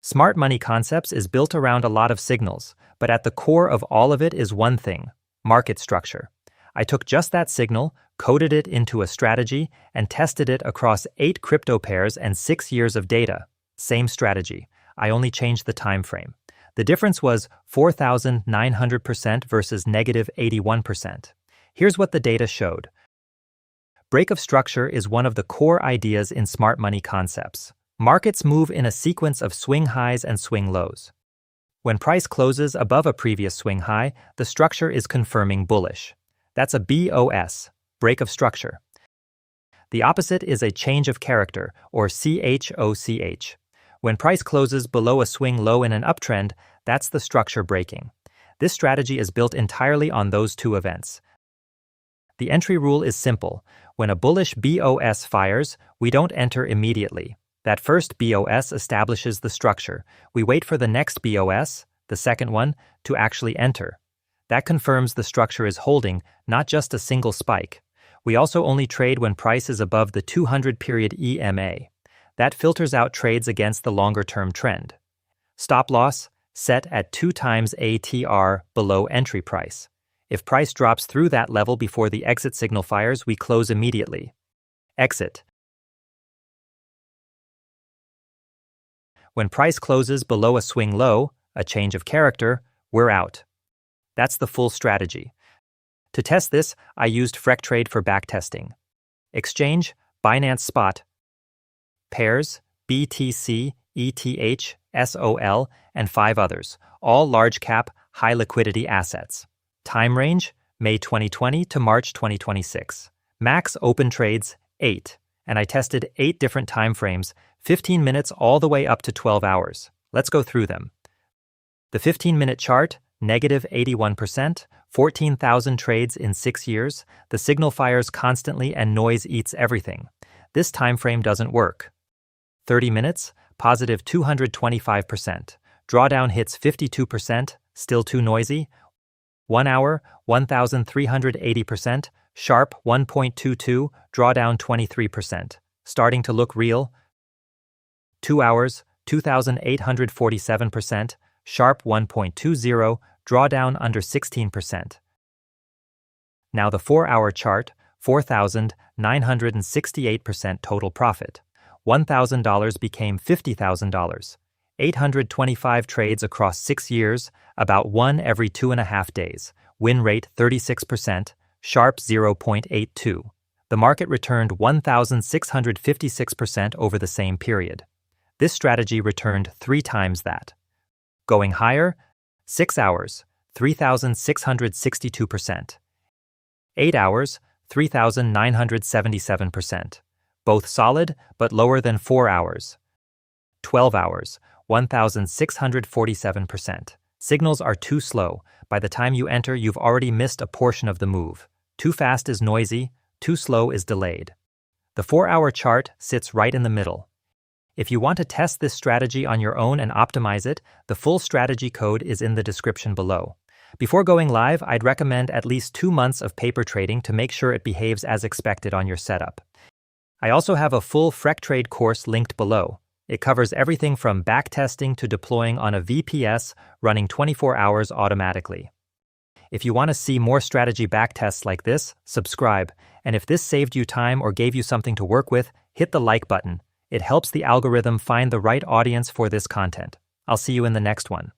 Smart money concepts is built around a lot of signals, but at the core of all of it is one thing: market structure. I took just that signal, coded it into a strategy, and tested it across 8 crypto pairs and 6 years of data. Same strategy. I only changed the time frame. The difference was 4,900% versus negative 81%. Here's what the data showed. Break of structure is one of the core ideas in smart money concepts. Markets move in a sequence of swing highs and swing lows. When price closes above a previous swing high, the structure is confirming bullish. That's a BOS, break of structure. The opposite is a change of character, or CHOCH. When price closes below a swing low in an uptrend, that's the structure breaking. This strategy is built entirely on those two events. The entry rule is simple. When a bullish BOS fires, we don't enter immediately. That first BOS establishes the structure. We wait for the next BOS, the second one, to actually enter. That confirms the structure is holding, not just a single spike. We also only trade when price is above the 200-period EMA. That filters out trades against the longer-term trend. Stop loss, set at 2 times ATR below entry price. If price drops through that level before the exit signal fires, we close immediately. Exit. When price closes below a swing low, a change of character, we're out. That's the full strategy. To test this, I used Freqtrade for backtesting. Exchange, Binance Spot. Pairs, BTC, ETH, SOL, and 5 others, all large-cap, high-liquidity assets. Time range, May 2020 to March 2026. Max open trades, 8, and I tested 8 different time frames, 15 minutes all the way up to 12 hours. Let's go through them. The 15-minute chart, negative 81%, 14,000 trades in 6 years. The signal fires constantly and noise eats everything. This time frame doesn't work. 30 minutes, positive 225%. Drawdown hits 52%, still too noisy. 1 hour, 1,380%, sharp 1.22, drawdown 23%. Starting to look real. 2 hours, 2,847%, sharp 1.20, drawdown under 16%. Now the 4-hour chart, 4,968% total profit. $1,000 became $50,000. 825 trades across 6 years, about 1 every 2.5 days. Win rate 36%, sharp 0.82. The market returned 1,656% over the same period. This strategy returned 3 times that. Going higher, 6 hours, 3,662%. 8 hours, 3,977%. Both solid, but lower than 4 hours. 12 hours, 1,647%. Signals are too slow. By the time you enter, you've already missed a portion of the move. Too fast is noisy, too slow is delayed. The 4-hour chart sits right in the middle. If you want to test this strategy on your own and optimize it, the full strategy code is in the description below. Before going live, I'd recommend at least 2 months of paper trading to make sure it behaves as expected on your setup. I also have a full Freqtrade course linked below. It covers everything from backtesting to deploying on a VPS running 24 hours automatically. If you want to see more strategy backtests like this, subscribe. And if this saved you time or gave you something to work with, hit the like button. It helps the algorithm find the right audience for this content. I'll see you in the next one.